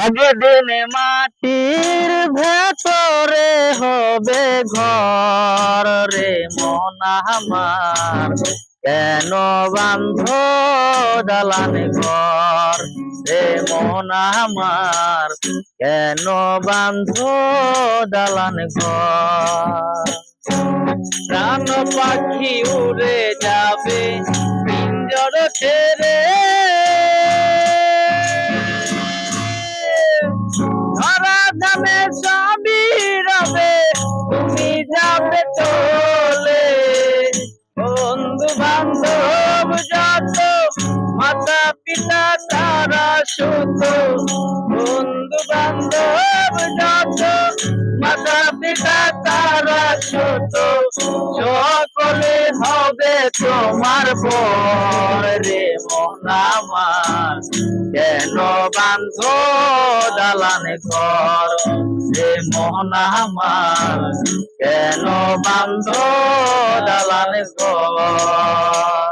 একদিন মাটির ভেতরে হবে ঘর রে মন আমার, কেন বান্ধ দালান ঘর রে মন আমার, কেন বান্ধ দালান ঘর। প্রাণ পাখি উড়ে যাবে পিঞ্জর ছেড়ে, ধরা ধামে সবই রবে তুমি যাবে চলে। বন্ধু বান্ধব যত মাতা পিতা তারা সুত, বন্ধু বান্ধব যত মাতা পিতা তারা সুত, সকলে হবে তোমার পর রে মন আমার, কেন বান্ধ দালান ঘর রে মন আমার, কেন বান্ধ দালান ঘর।